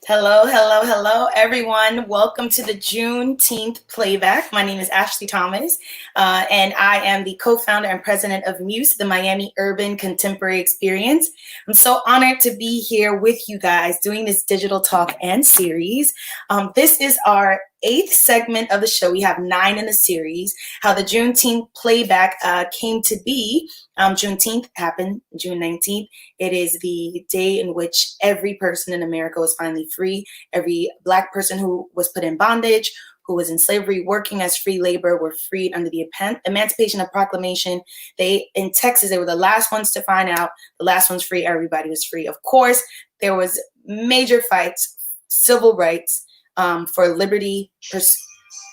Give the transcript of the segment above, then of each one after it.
Hello, hello, hello, everyone. Welcome to the Juneteenth playback. My name is Ashley Thomas, and I am the co founder and president of Muse, the Miami Urban Contemporary Experience. I'm so honored to be here with you guys doing this digital talk and series. This is our eighth segment of the show. We have 9 in the series. How the Juneteenth playback came to be. Juneteenth happened June 19th. It is the day in which every person in America was finally free. Every Black person who was put in bondage, who was in slavery, working as free labor, were freed under the Emancipation Proclamation. In Texas, they were the last ones to find out. The last ones free. Everybody was free. Of course, there was major fights, civil rights, for liberty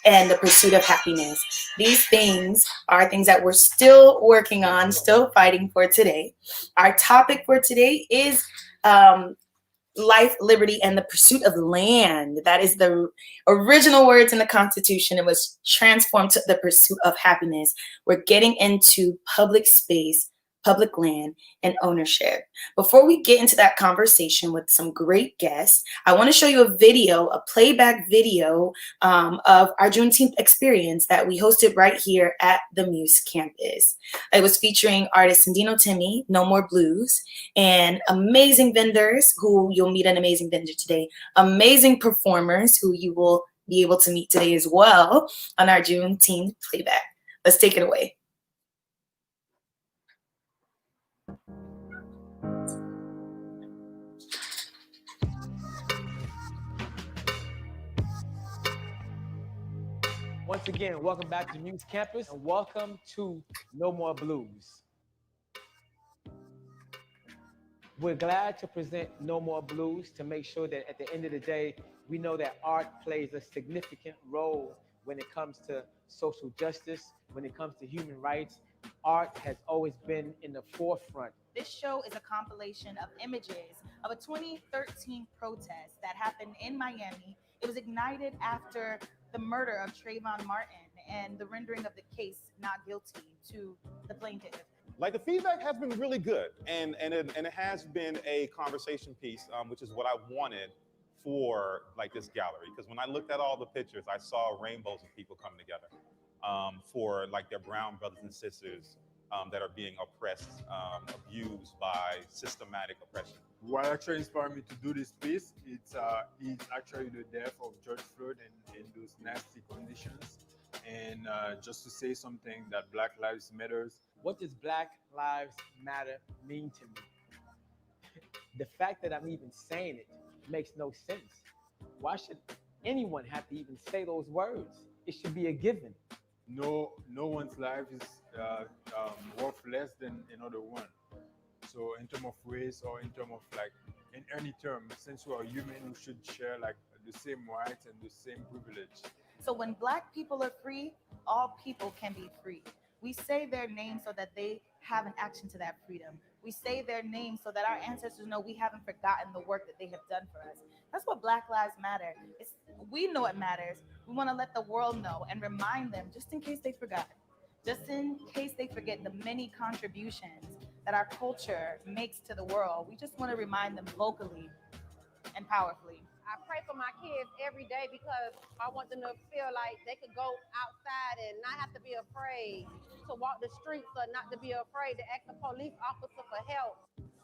and the pursuit of happiness. These things are things that we're still working on, still fighting for today. Our topic for today is life, liberty, and the pursuit of land. That is the original words in the Constitution. It was transformed to the pursuit of happiness. We're getting into public space, public land, and ownership. Before we get into that conversation with some great guests, I want to show you a playback video of our Juneteenth experience that we hosted right here at the Muse campus. It was featuring artist Sandino Timmy, No More Blues, and amazing vendors who you'll meet an amazing vendor today, amazing performers who you will be able to meet today as well on our Juneteenth playback. Let's take it away. Once again, welcome back to Muse Campus and welcome to No More Blues. We're glad to present No More Blues to make sure that at the end of the day, we know that art plays a significant role when it comes to social justice, when it comes to human rights. Art has always been in the forefront. This show is a compilation of images of a 2013 protest that happened in Miami. It was ignited after the murder of Trayvon Martin and the rendering of the case not guilty to the plaintiff. Like the feedback has been really good, and it has been a conversation piece, which is what I wanted for like this gallery. Because when I looked at all the pictures, I saw rainbows of people coming together for like their brown brothers and sisters that are being oppressed, abused by systematic oppression. What actually inspired me to do this piece, it's actually the death of George Floyd in those nasty conditions. And just to say something that Black Lives Matters. What does Black Lives Matter mean to me? The fact that I'm even saying it makes no sense. Why should anyone have to even say those words? It should be a given. No one's life is worth less than another one. So in terms of race or in terms of like in any term, since we are human, we should share like the same rights and the same privilege. So when Black people are free, all people can be free. We say their name so that they have an action to that freedom. We say their name so that our ancestors know we haven't forgotten the work that they have done for us. That's what Black Lives Matter. We know it matters. We want to let the world know and remind them, just in case they forgot, just in case they forget the many contributions that our culture makes to the world. We just want to remind them vocally and powerfully. I pray for my kids every day because I want them to feel like they could go outside and not have to be afraid to walk the streets or not to be afraid to ask a police officer for help.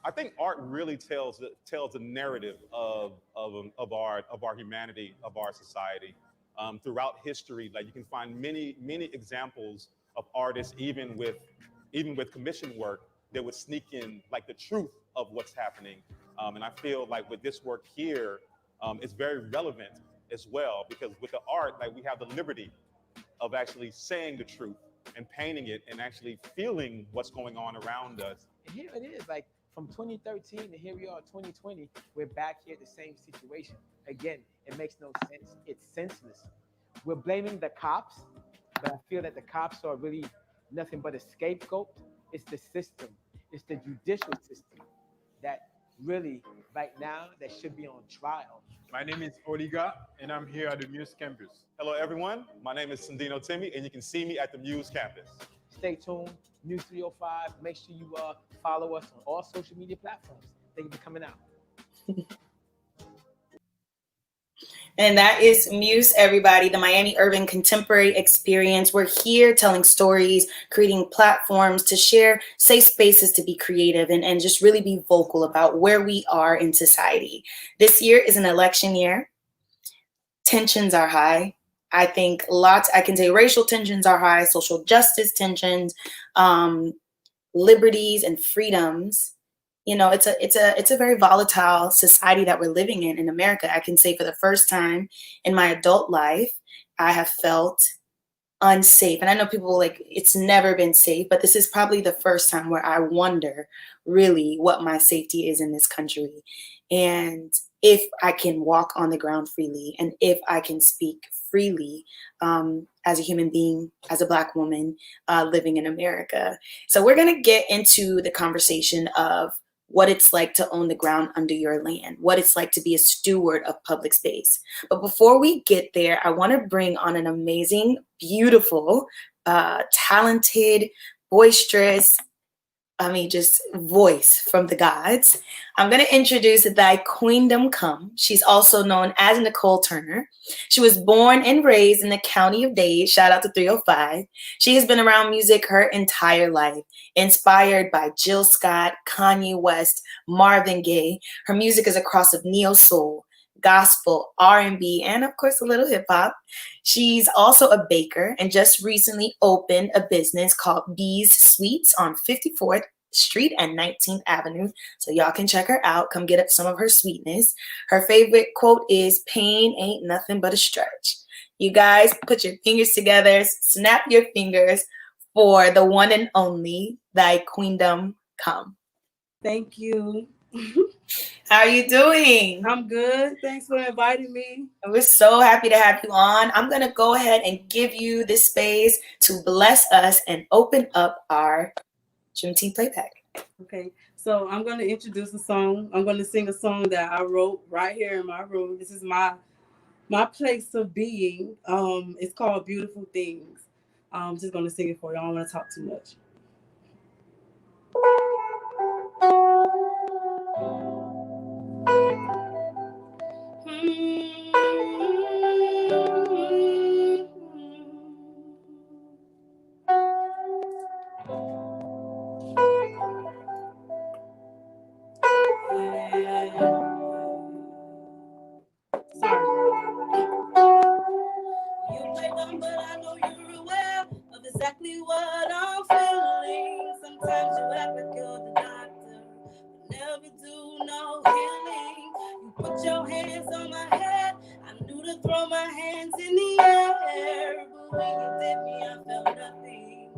I think art really tells the narrative of our humanity, of our society. Throughout history, like you can find many examples of artists, even with commission work, that would sneak in like the truth of what's happening. And I feel like with this work here, it's very relevant as well, because with the art, like we have the liberty of actually saying the truth and painting it and actually feeling what's going on around us. And here it is, like from 2013 to here we are 2020, we're back here at the same situation. Again, it makes no sense. It's senseless. We're blaming the cops, but I feel that the cops are really nothing but a scapegoat. It's the system. It's the judicial system that really, right now, that should be on trial. My name is Oliga, and I'm here at the Muse campus. Hello, everyone. My name is Sandino Timmy, and you can see me at the Muse campus. Stay tuned, News 305. Make sure you follow us on all social media platforms. Thank you for coming out. And that is Muse, everybody, the Miami Urban Contemporary Experience. We're here telling stories, creating platforms to share safe spaces to be creative and just really be vocal about where we are in society. This year is an election year. Tensions are high. I think I can say racial tensions are high, social justice tensions, liberties and freedoms. It's a very volatile society that we're living in America. I can say for the first time in my adult life, I have felt unsafe. And I know people like it's never been safe, but this is probably the first time where I wonder really what my safety is in this country. And if I can walk on the ground freely and if I can speak freely as a human being, as a Black woman living in America. So we're going to get into the conversation of what it's like to own the ground under your land, what it's like to be a steward of public space. But before we get there, I want to bring on an amazing, beautiful, talented, boisterous, just voice from the gods. I'm going to introduce Thy Queendom Come. She's also known as Nicole Turner. She was born and raised in the County of Dade. Shout out to 305. She has been around music her entire life, inspired by Jill Scott, Kanye West, Marvin Gaye. Her music is a cross of neo-soul, gospel, R&B, and of course a little hip hop. She's also a baker and just recently opened a business called Bee's Sweets on 54th Street and 19th Avenue. So y'all can check her out. Come get up some of her sweetness. Her favorite quote is, "Pain ain't nothing but a stretch." You guys put your fingers together, snap your fingers for the one and only Thy Queendom Come. Thank you. How are you doing? I'm good. Thanks for inviting me. We're so happy to have you on. I'm going to go ahead and give you this space to bless us and open up our Juneteenth playback. Okay, so I'm going to introduce a song. I'm going to sing a song that I wrote right here in my room. This is my place of being. It's called Beautiful Things. I'm just going to sing it for you. I don't want to talk too much. Exactly what I'm feeling. Sometimes you act like you're the doctor, but never do no healing. You put your hands on my head. I knew to throw my hands in the air, but when you did me, I felt nothing.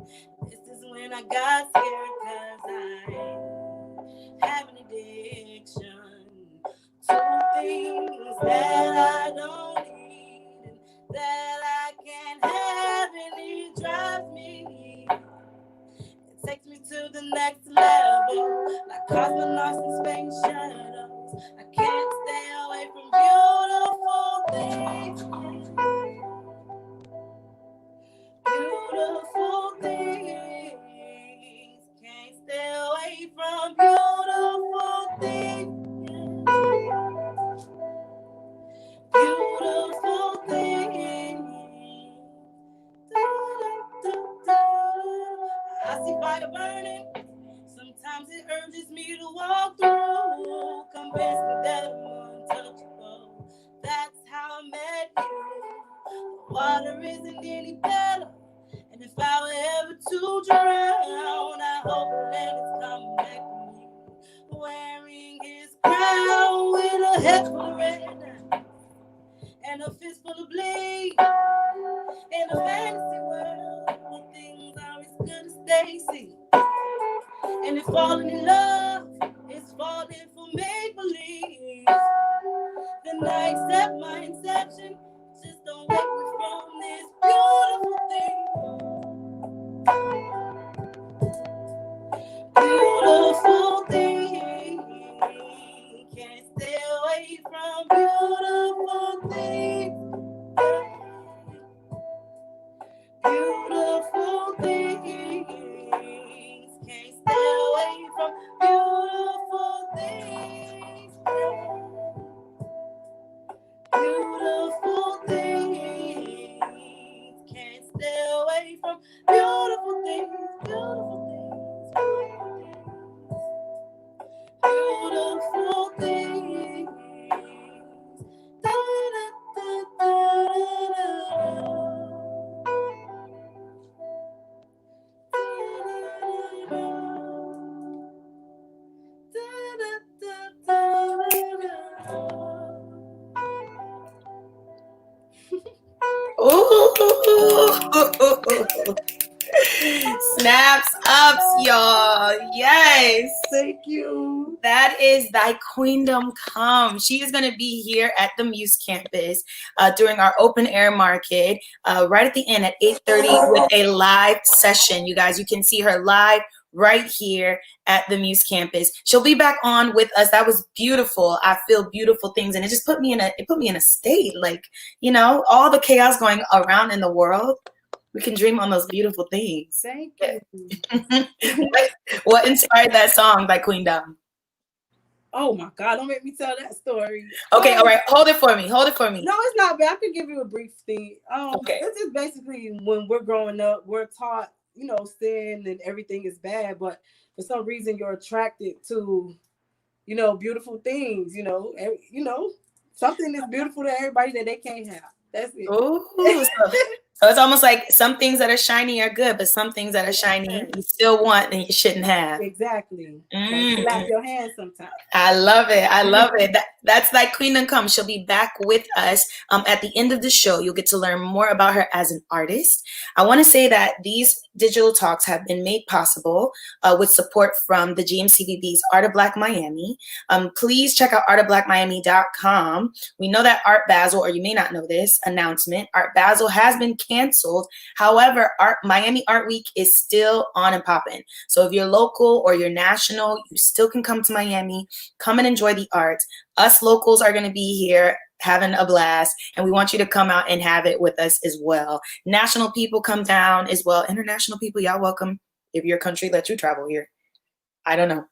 This is when I got scared, 'cause I have an addiction to things that I don't need and that I can't have, and it drives me. It takes me to the next level, like cosmonauts in space shuttles. I can't stay away from beautiful things. Beautiful things. Can't stay away from beautiful things. Beautiful things. I see fire burning. Sometimes it urges me to walk through, convinced me that I'm untouchable. That's how I met you. The water isn't any better, and if I were ever to drown, I hope that it's coming back to me, wearing his crown with a head full of red and a fist full of bleed. In a fantasy world where things are as good as they seem, and if falling in love is falling for make-believe, then I accept my inception. Just don't wake me from this beautiful thing. Beautiful thing. Can't stay away from beautiful things. Beautiful things. Can't stay away from beautiful things. Beautiful Snaps ups, y'all. Yes. Thank you. That is Thy Queendom Come. She is going to be here at the Muse campus during our open air market right at the end at 8:30 with a live session. You guys, you can see her live right here at the Muse campus. She'll be back on with us. That was beautiful. I feel beautiful things, and it just put me in a state, like, you know, all the chaos going around in the world. We can dream on those beautiful things. Thank you. What inspired that song by Queendom? Oh my God, don't make me tell that story. Okay, all right. Hold it for me. Hold it for me. No, it's not bad. I can give you a brief thing. Okay. This is basically when we're growing up, we're taught, you know, sin and everything is bad, but for some reason you're attracted to, you know, beautiful things, you know, something that's beautiful to everybody that they can't have. That's it. Ooh, so it's almost like some things that are shiny are good, but some things that are shiny you still want and you shouldn't have. Exactly. Slap your hands sometimes. I love it. I love it. That's Thy Queendom Come. She'll be back with us at the end of the show. You'll get to learn more about her as an artist. I want to say that these digital talks have been made possible with support from the GMCVB's Art of Black Miami. Please check out artofblackmiami.com. We know that Art Basel, or you may not know this announcement, Art Basel has been canceled. However, Miami Art Week is still on and popping. So if you're local or you're national, you still can come to Miami, come and enjoy the art. Us locals are going to be here having a blast, and we want you to come out and have it with us as well. National people come down as well. International people, y'all welcome if your country lets you travel here. I don't know.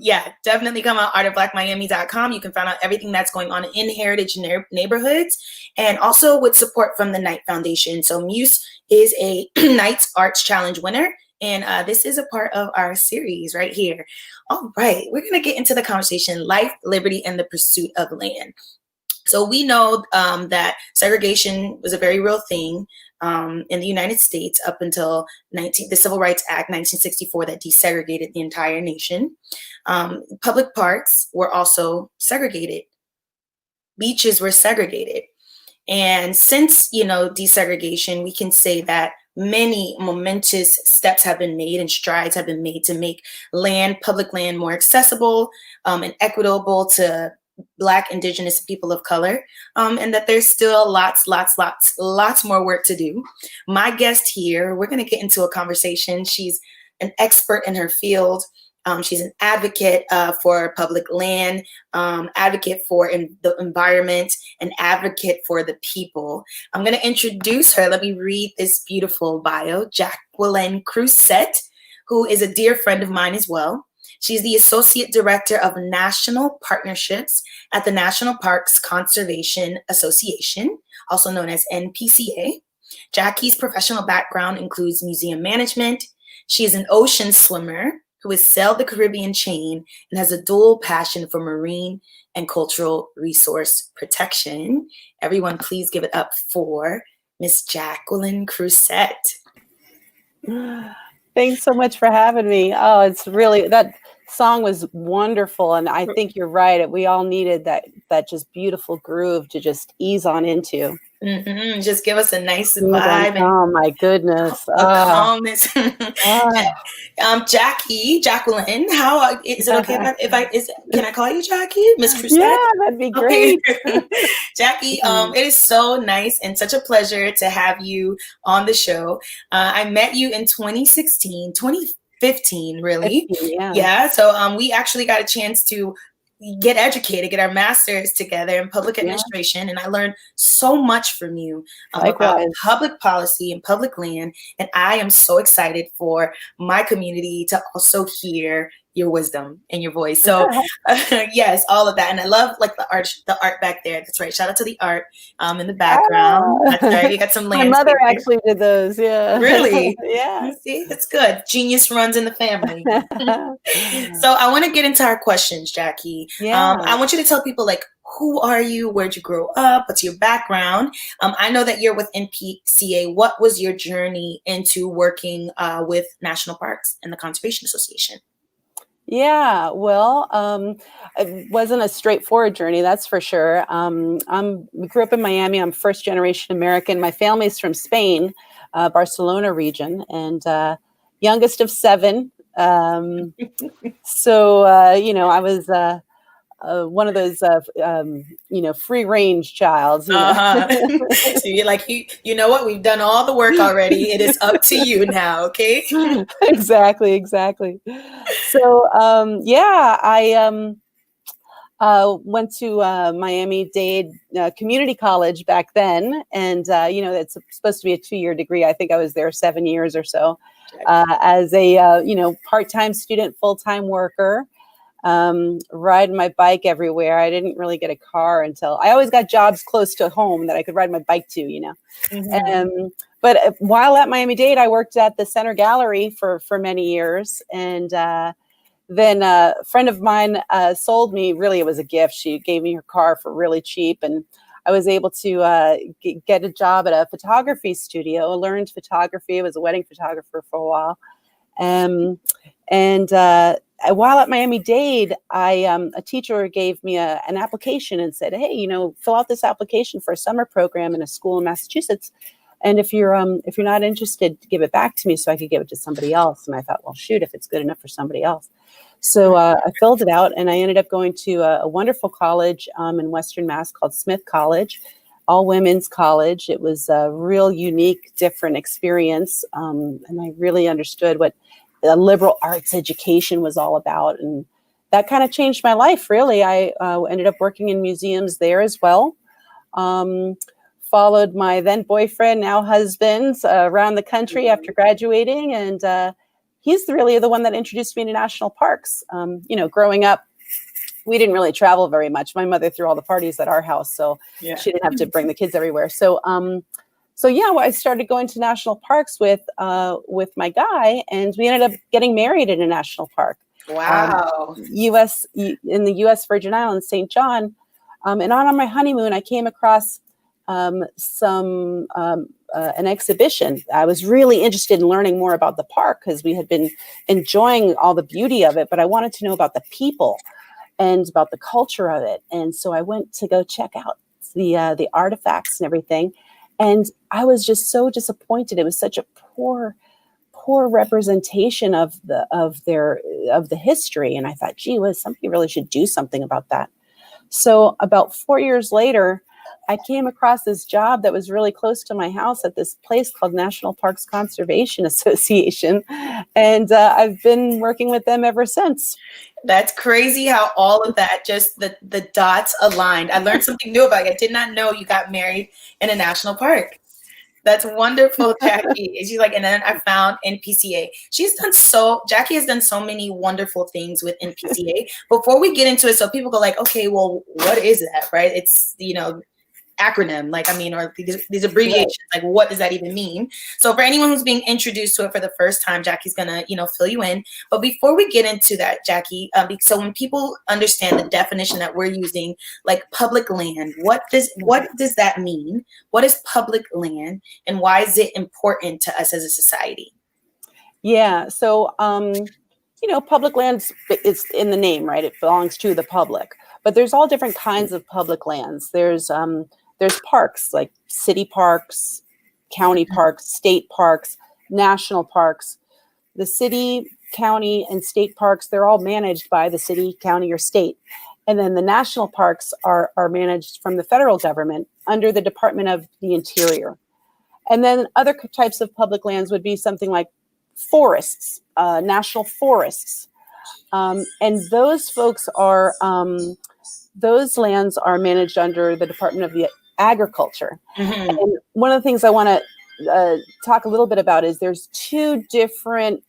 Yeah, definitely come out artofblackmiami.com. You can find out everything that's going on in heritage neighborhoods, and also with support from the Knight Foundation. So Muse is a Knight's Arts Challenge winner, and this is a part of our series right here. All right, we're going to get into the conversation, life, liberty, and the pursuit of land. So we know that segregation was a very real thing in the United States up until the Civil Rights Act 1964 that desegregated the entire nation. Public parks were also segregated. Beaches were segregated. And since, desegregation, we can say that many momentous steps have been made and strides have been made to make public land more accessible and equitable to Black, Indigenous, people of color, and that there's still lots more work to do. My guest here, we're going to get into a conversation. She's an expert in her field. She's an advocate for public land, advocate for the environment, an advocate for the people. I'm going to introduce her. Let me read this beautiful bio. Jacqueline Crusette, who is a dear friend of mine as well. She's the Associate Director of National Partnerships at the National Parks Conservation Association, also known as NPCA. Jackie's professional background includes museum management. She is an ocean swimmer who has sailed the Caribbean chain and has a dual passion for marine and cultural resource protection. Everyone, please give it up for Miss Jacqueline Crusette. Thanks so much for having me. Oh, it's really, that song was wonderful. And I think you're right. We all needed that just beautiful groove to just ease on into. Mm-hmm. Just give us a nice vibe. Oh my goodness. Calmness. Jacqueline, how is it okay can I call you Jackie? Miss Crusette? Yeah, that'd be great. Okay. Jackie, it is so nice and such a pleasure to have you on the show. I met you in 2015, really. 15, yeah. Yeah. So we actually got a chance to get educated, get our masters together in public administration. And I learned so much from you about public policy and public land. And I am so excited for my community to also hear your wisdom and your voice. So yes, all of that. And I love the art back there. That's right. Shout out to the art in the background. That's right. You got some landscape. My mother actually did those. Yeah. Really? Yeah. See, that's good. Genius runs in the family. So I want to get into our questions, Jackie. Yeah. I want you to tell people who are you? Where'd you grow up? What's your background? I know that you're with NPCA. What was your journey into working with national parks and the Conservation Association? Yeah, well, it wasn't a straightforward journey, that's for sure. We grew up in Miami. I'm first generation American. My family's from Spain, Barcelona region, and youngest of seven. I was one of those, free range childs, Uh-huh. So you're like, you know what? We've done all the work already. It is up to you now, okay? Exactly. So, I went to Miami-Dade Community College back then, and it's supposed to be a 2-year degree. I think I was there 7 years or so as a part-time student, full-time worker. Riding my bike everywhere. I didn't really get a car until I always got jobs close to home that I could ride my bike to, Mhm. But while at Miami-Dade, I worked at the Center Gallery for many years, and then a friend of mine sold me. Really, it was a gift. She gave me her car for really cheap, and I was able to get a job at a photography studio. I learned photography. I was a wedding photographer for a while, and while at Miami-Dade, a teacher gave me an application and said, "Hey, fill out this application for a summer program in a school in Massachusetts. And if you're not interested, give it back to me so I could give it to somebody else." And I thought, well, shoot, if it's good enough for somebody else. So I filled it out, and I ended up going to a wonderful college in Western Mass called Smith College, all women's college. It was a real unique, different experience, and I really understood what a liberal arts education was all about, and that kind of changed my life. Really, I ended up working in museums there as well. Followed my then boyfriend, now husband, around the country after graduating, and he's really the one that introduced me to national parks. Growing up, we didn't really travel very much. My mother threw all the parties at our house, so she didn't have to bring the kids everywhere. So I started going to national parks with my guy, and we ended up getting married in a national park. Wow. In the U.S. Virgin Islands, St. John. And on my honeymoon, I came across an exhibition. I was really interested in learning more about the park because we had been enjoying all the beauty of it, but I wanted to know about the people and about the culture of it. And so I went to go check out the artifacts and everything. And I was just so disappointed. It was such a poor representation of the history. And I thought, gee whiz, somebody really should do something about that. So about 4 years later, I came across this job that was really close to my house at this place called National Parks Conservation Association. And I've been working with them ever since. That's crazy how all of that, just the dots aligned. I learned something new about you. I did not know you got married in a national park. That's wonderful, Jackie. She's like, and then I found NPCA. Jackie has done so many wonderful things with NPCA. Before we get into it, so people go like, okay, well, what is that, right? It's, acronym, or these abbreviations, like what does that even mean? So for anyone who's being introduced to it for the first time, Jackie's gonna, fill you in. But before we get into that, Jackie, so when people understand the definition that we're using, like public land, what does that mean? What is public land, and why is it important to us as a society? Yeah, so public lands, it's in the name, right? It belongs to the public. But there's all different kinds of public lands. There's parks, like city parks, county parks, state parks, national parks. The city, county, and state parks, they're all managed by the city, county, or state. And then the national parks are managed from the federal government under the Department of the Interior. And then other types of public lands would be something like forests, national forests. And those those lands are managed under the Department of the Agriculture. Mm-hmm. And one of the things I want to talk a little bit about is there's two different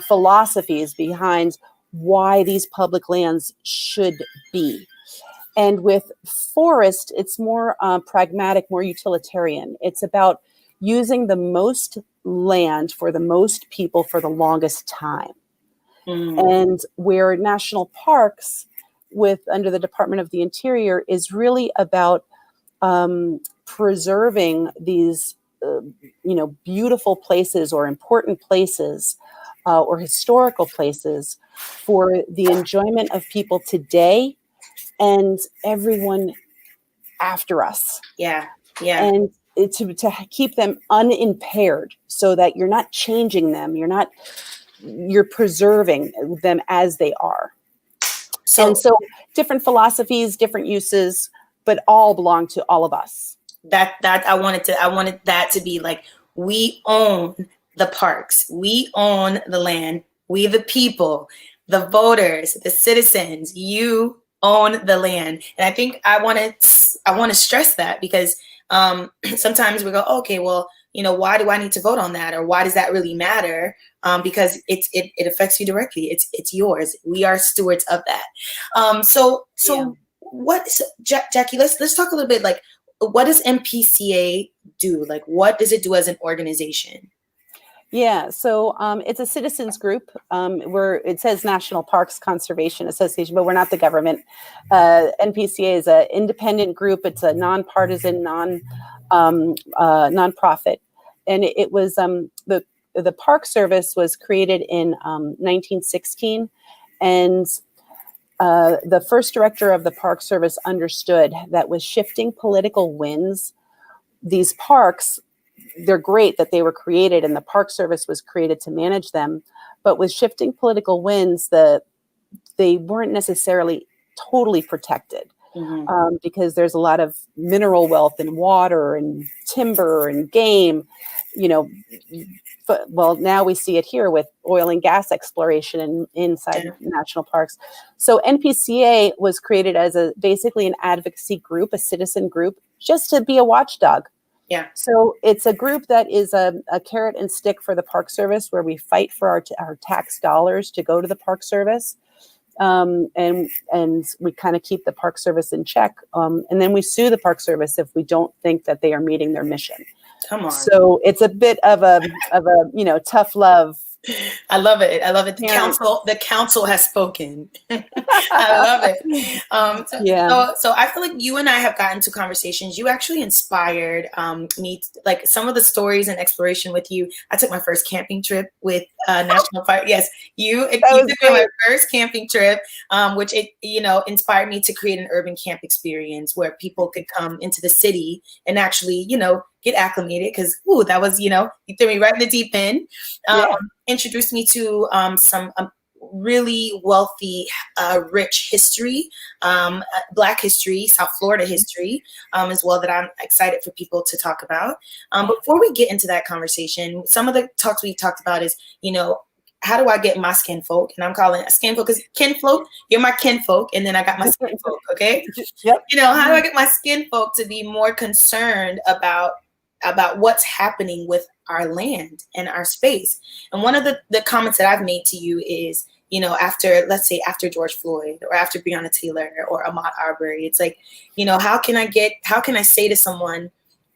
philosophies behind why these public lands should be. And with forest, it's more pragmatic, more utilitarian. It's about using the most land for the most people for the longest time. And where national parks under the Department of the Interior is really about preserving these beautiful places or important places or historical places for the enjoyment of people today and everyone after us. Yeah. Yeah. And to keep them unimpaired so that you're not changing them, you're preserving them as they are. So Different philosophies, different uses, but all belong to all of us. that I wanted that to be like, we own the parks, we own the land, we the people, the voters, the citizens, you own the land. And I think I want to stress that, because sometimes we go, okay, well, why do I need to vote on that, or why does that really matter? Because it affects you directly. It's yours. We are stewards of that. So Jackie, let's talk a little bit, like, what does NPCA do? Like, what does it do as an organization? Yeah, so it's a citizens group. It says National Parks Conservation Association, but we're not the government. NPCA is an independent group. It's a nonpartisan, nonprofit, and it was the Park Service was created in 1916, and the first director of the Park Service understood that with shifting political winds, these parks, they're great that they were created and the Park Service was created to manage them. But with shifting political winds, they weren't necessarily totally protected, because there's a lot of mineral wealth and water and timber and game, well, now we see it here with oil and gas exploration inside national parks. So NPCA was created as basically an advocacy group, a citizen group, just to be a watchdog. Yeah. So it's a group that is a carrot and stick for the Park Service, where we fight for our tax dollars to go to the Park Service. And we kind of keep the Park Service in check. And then we sue the Park Service if we don't think that they are meeting their mission. Come on. So it's a bit of a tough love. I love it. The council has spoken. I love it. So I feel like you and I have gotten into conversations. You actually inspired me, like some of the stories and exploration with you. I took my first camping trip with National Park. Yes, you took me on my first camping trip, which inspired me to create an urban camp experience where people could come into the city and actually, get acclimated, because that was, you threw me right in the deep end. Introduced me to some really wealthy, rich history, Black history, South Florida history, as well, that I'm excited for people to talk about. Before we get into that conversation, some of the talks we talked about is, how do I get my skin folk? And I'm calling it skin folk because kinfolk, you're my kinfolk, and then I got my skin folk, okay? Yep. How do I get my skin folk to be more concerned about what's happening with our land and our space? And one of the comments that I've made to you is, after George Floyd or after Breonna Taylor or Ahmaud Arbery, it's like, how can I say to someone,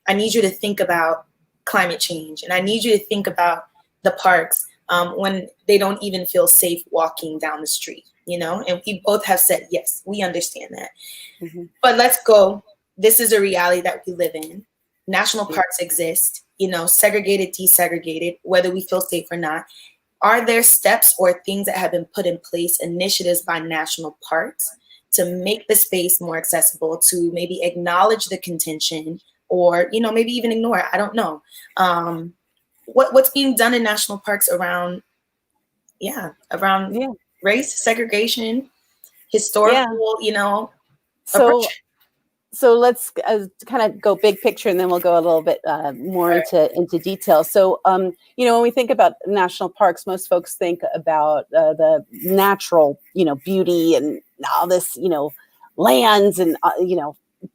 I need you to think about climate change, and I need you to think about the parks when they don't even feel safe walking down the street, and we both have said, yes, we understand that. Mm-hmm. But let's go. This is a reality that we live in. National parks exist, segregated, desegregated, whether we feel safe or not. Are there steps or things that have been put in place, initiatives by national parks, to make the space more accessible, to maybe acknowledge the contention, or, maybe even ignore it? I don't know. What's being done in national parks around race, segregation, historical, approach? So let's kind of go big picture, and then we'll go a little bit more into detail. So, when we think about national parks, most folks think about the natural, beauty and all this, lands and,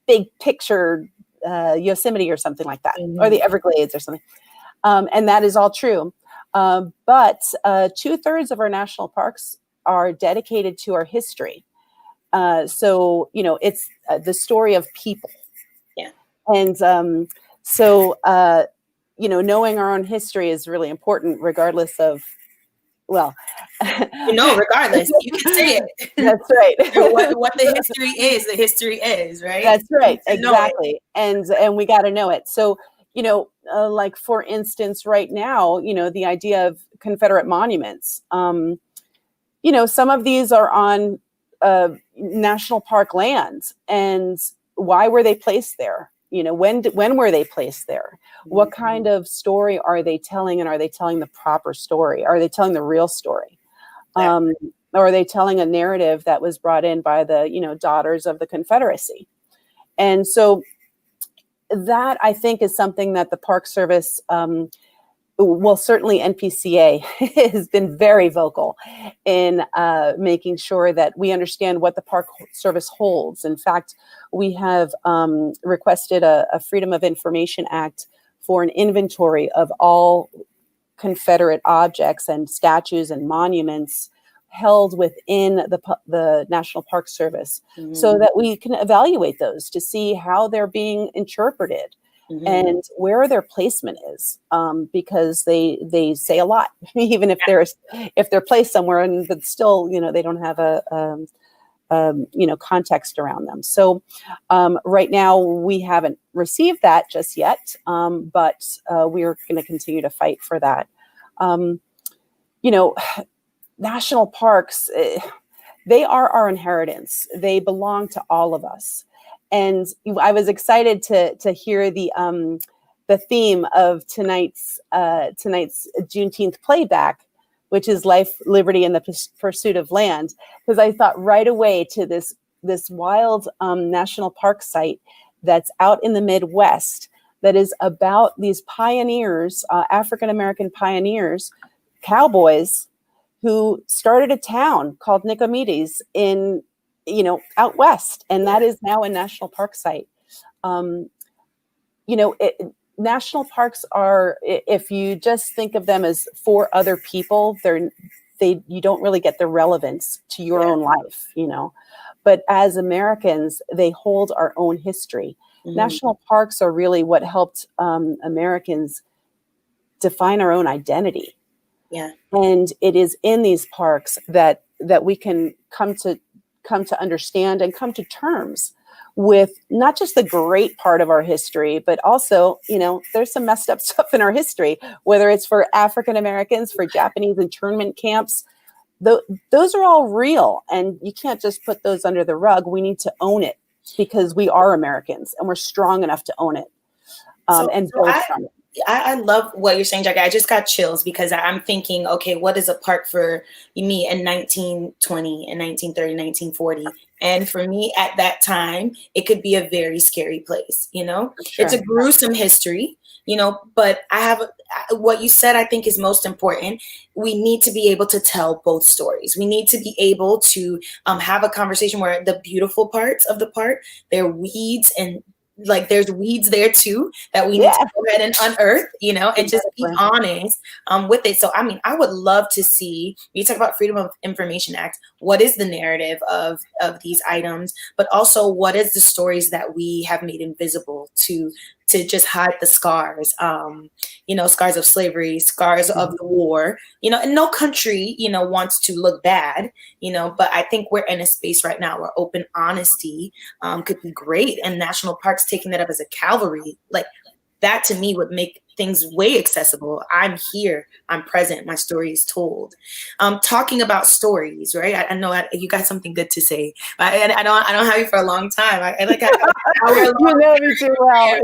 big picture Yosemite or something like that, or the Everglades or something. And that is all true. But 2/3 of our national parks are dedicated to our history. It's the story of people. Yeah. And knowing our own history is really important, regardless of, regardless, you can say it. That's right. what the history is, right? That's right. Exactly. And we got to know it. So, like for instance, right now, the idea of Confederate monuments. Some of these are on national park lands, and why were they placed there? When were they placed there? What kind of story are they telling, and are they telling the proper story? Are they telling the real story? Or are they telling a narrative that was brought in by the daughters of the Confederacy? And so that, I think, is something that the Park Service, well, certainly NPCA has been very vocal in making sure that we understand what the Park Service holds. In fact, we have requested a Freedom of Information Act for an inventory of all Confederate objects and statues and monuments held within the National Park Service, so that we can evaluate those to see how they're being interpreted and where their placement is, because they say a lot, even if they're placed somewhere, but still they don't have a context around them. So right now we haven't received that just yet, but we're going to continue to fight for that. National parks, they are our inheritance. They belong to all of us. And I was excited to hear the theme of tonight's Juneteenth playback, which is life, liberty, and the pursuit of land, because I thought right away to this wild national park site that's out in the Midwest, that is about these pioneers, African American pioneers, cowboys, who started a town called Nicomedes in, out west, and that is now a national park site. National parks are, if you just think of them as for other people, you don't really get the relevance to your own life, But as Americans, they hold our own history. National parks are really what helped Americans define our own identity. Yeah. And it is in these parks that we can come to understand and come to terms with not just the great part of our history, but also, there's some messed up stuff in our history, whether it's for African Americans, for Japanese internment camps. Those are all real, and you can't just put those under the rug. We need to own it, because we are Americans and we're strong enough to own it. I love what you're saying, Jackie. I just got chills because I'm thinking, okay, what is a park for me in 1920 and 1930, 1940? And for me at that time, it could be a very scary place, Sure. It's a gruesome history, but what you said, I think, is most important. We need to be able to tell both stories. We need to be able to have a conversation where the beautiful parts of the park, they're weeds, and there's weeds there too that we need to go ahead and unearth, and just be honest with it. So, I would love to see, you talk about Freedom of Information Act, what is the narrative of these items, but also what is the stories that we have made invisible to just hide the scars, scars of slavery, scars of the war, and no country, wants to look bad, but I think we're in a space right now where open honesty could be great. And national parks taking that up as a cavalry, that to me would make things way accessible. I'm here, I'm present, my story is told. Talking about stories, right? I know you got something good to say. I don't have you for a long time. I like how you know me too well.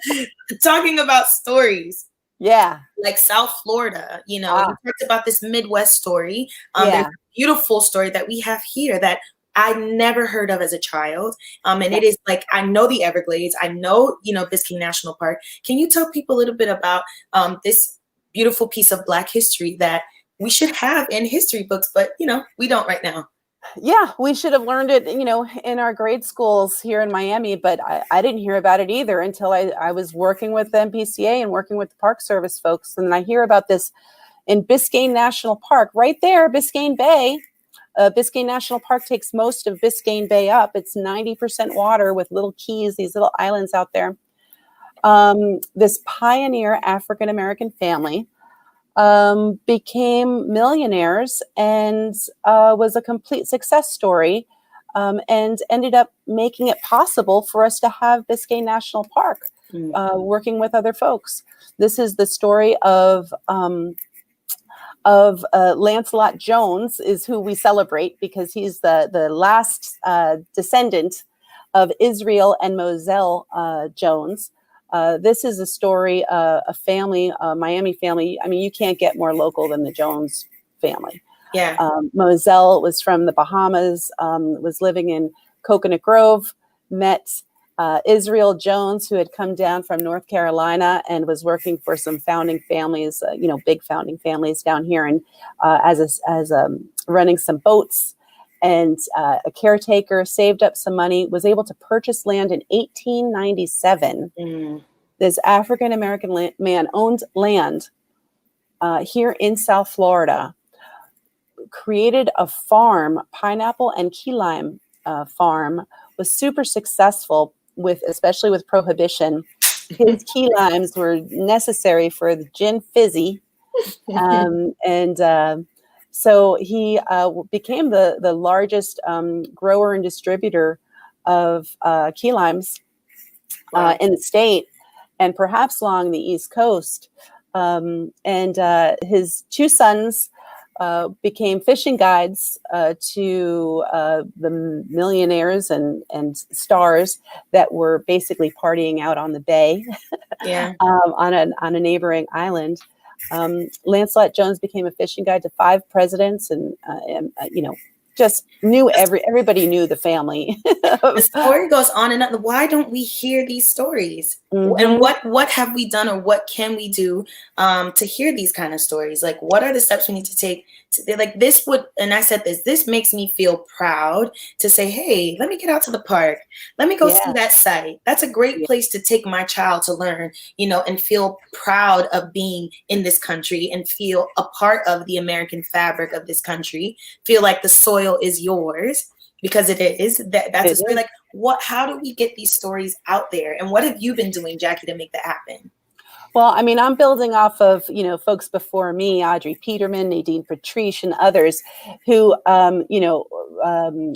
Yeah. Talking about stories. Yeah. Like South Florida, you talked about this Midwest story. There's a beautiful story that we have here that I never heard of as a child. And it is I know the Everglades, I know, Biscayne National Park. Can you tell people a little bit about this beautiful piece of Black history that we should have in history books, but, we don't right now? Yeah, we should have learned it, in our grade schools here in Miami, but I didn't hear about it either until I was working with the MPCA and working with the Park Service folks. And I hear about this in Biscayne National Park, right there, Biscayne Bay. Biscayne National Park takes most of Biscayne Bay up. It's 90% water with little keys, these little islands out there. This pioneer African-American family became millionaires and was a complete success story, and ended up making it possible for us to have Biscayne National Park. working with other folks. This is the story of Lancelot Jones, is who we celebrate because he's the last descendant of Israel and Moselle Jones. This is a story, a family, a Miami family. I mean, you can't get more local than the Jones family. Yeah. Moselle was from the Bahamas, was living in Coconut Grove, met Israel Jones, who had come down from North Carolina and was working for some founding families, big founding families down here, and as running some boats. And a caretaker saved up some money, was able to purchase land in 1897. This African-American man owned land here in South Florida, created a farm, pineapple and key lime farm, was super successful especially with prohibition. His key limes were necessary for the gin fizzy. So he became the largest grower and distributor of key limes in the state, and perhaps along the East Coast. His two sons became fishing guides to the millionaires and stars that were basically partying out on the bay, on a neighboring island. Lancelot Jones became a fishing guide to 5 presidents, and just knew everybody knew the family. The story goes on and on. Why don't we hear these stories? And what have we done, or what can we do to hear these kind of stories? Like, what are the steps we need to take? And I said this makes me feel proud to say, hey, let me get out to the park. Let me go see that site. That's a great place to take my child to learn, and feel proud of being in this country and feel a part of the American fabric of this country. Feel like the soil is yours, because it is. That's a story. Like, how do we get these stories out there? And what have you been doing, Jackie, to make that happen? Well, I mean, I'm building off of, folks before me, Audrey Peterman, Nadine Patrice, and others who,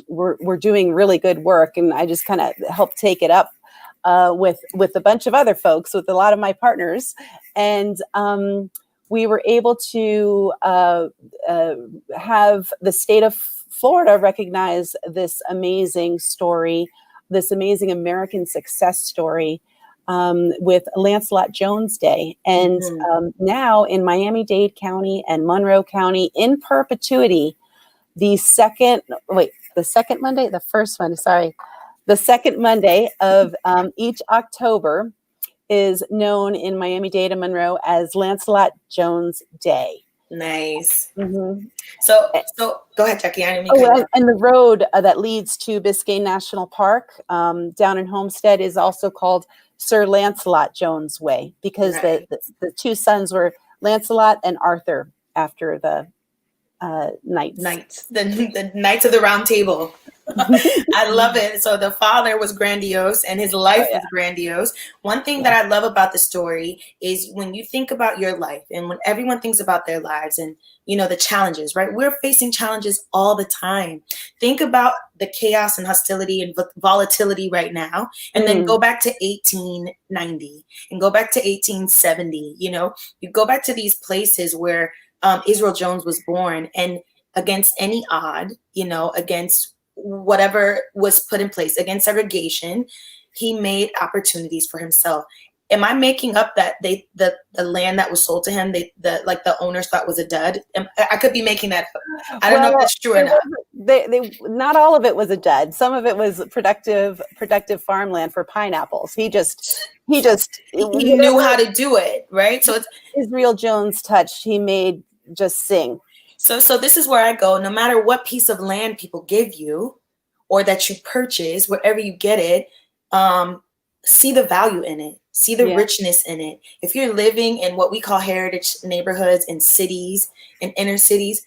were doing really good work. And I just kind of helped take it up with a bunch of other folks, with a lot of my partners. And we were able to have the state of Florida recognize this amazing story, this amazing American success story, with Lancelot Jones Day. And now in Miami-Dade County and Monroe County, in perpetuity, the second Monday of each October is known in Miami-Dade and Monroe as Lancelot Jones Day. Nice. So go ahead, Jackie. And the road that leads to Biscayne National Park down in Homestead is also called Sir Lancelot Jones Way, because the two sons were Lancelot and Arthur, after the knights. The Knights of the Round Table. I love it. So the father was grandiose and his life was grandiose. One thing that I love about the story is when you think about your life, and when everyone thinks about their lives and, the challenges, right? We're facing challenges all the time. Think about the chaos and hostility and volatility right now, and then go back to 1890 and go back to 1870. You go back to these places where Israel Jones was born, and against any odd, against whatever was put in place, against segregation, he made opportunities for himself. Am I making up that the land that was sold to him, the owners thought was a dud? I could be making that up. I don't know if that's true or not. They not all of it was a dud. Some of it was productive farmland for pineapples. He knew how to do it, right? So it's Israel Jones touched, he made just sing. So this is where I go. No matter what piece of land people give you, or that you purchase, wherever you get it, see the value in it. See the richness in it. If you're living in what we call heritage neighborhoods in cities and inner cities,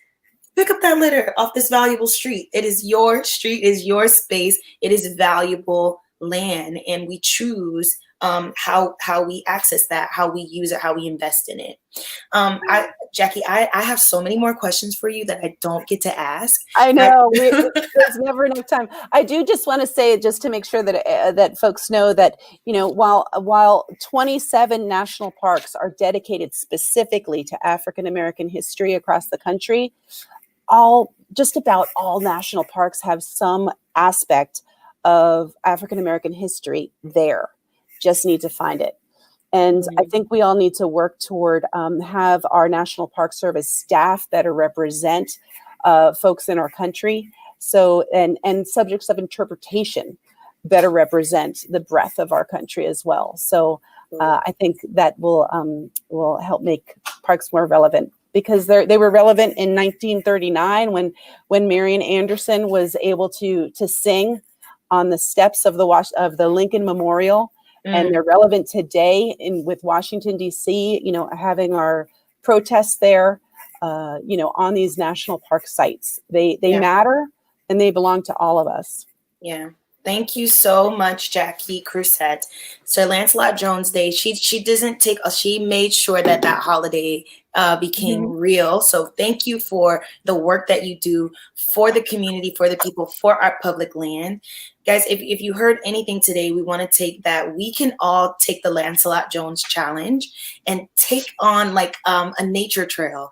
pick up that litter off this valuable street. It is your street, it is your space. It is valuable land, and we choose how we access that, how we use it, how we invest in it. Jackie, I have so many more questions for you that I don't get to ask. I know there's never enough time. I do just want to say, just to make sure that that folks know that, you know, while 27 national parks are dedicated specifically to African American history across the country, just about all national parks have some aspect of African American history there. Just need to find it. And I think we all need to work toward have our National Park Service staff better represent folks in our country. So, and subjects of interpretation better represent the breadth of our country as well. So I think that will help make parks more relevant, because they were relevant in 1939 when Marian Anderson was able to sing on the steps of the Lincoln Memorial. And they're relevant today with Washington, D.C., you know, having our protests there, you know, on these national park sites. They matter, and they belong to all of us. Yeah. Thank you so much, Jackie Crusette. Sir Lancelot Jones Day. She doesn't take. She made sure that holiday became real. So thank you for the work that you do for the community, for the people, for our public land. Guys, if you heard anything today, we want to take that. We can all take the Lancelot Jones challenge and take on like a nature trail.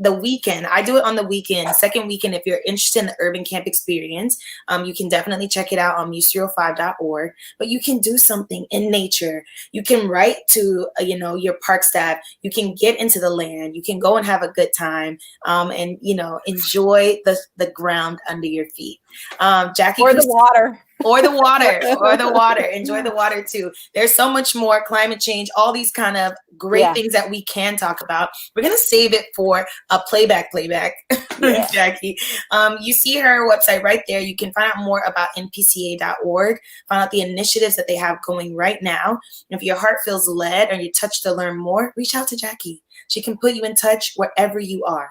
The weekend, I do it on the weekend, second weekend. If you're interested in the urban camp experience, you can definitely check it out on muse305.org. But you can do something in nature. You can write to your park staff. You can get into the land. You can go and have a good time, and enjoy the ground under your feet. Jackie, or the water. Or the water. Enjoy the water too. There's so much more: climate change, all these kind of great things that we can talk about. We're going to save it for a playback, Jackie. You see her website right there. You can find out more about npca.org, find out the initiatives that they have going right now. And if your heart feels led or you're touched to learn more, reach out to Jackie. She can put you in touch wherever you are.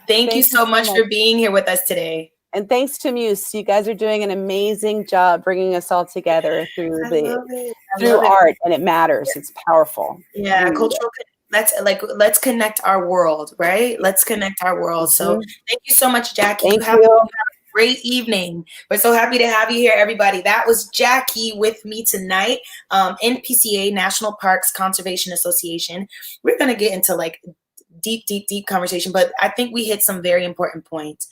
Thank you so much for being here with us today. And thanks to Muse. You guys are doing an amazing job bringing us all together through art, and it matters. It's powerful. Yeah, cultural. Let's connect our world, right? Let's connect our world. So thank you so much, Jackie. Thank you. Have a great evening. We're so happy to have you here, everybody. That was Jackie with me tonight. NPCA, National Parks Conservation Association. We're gonna get into deep conversation, but I think we hit some very important points.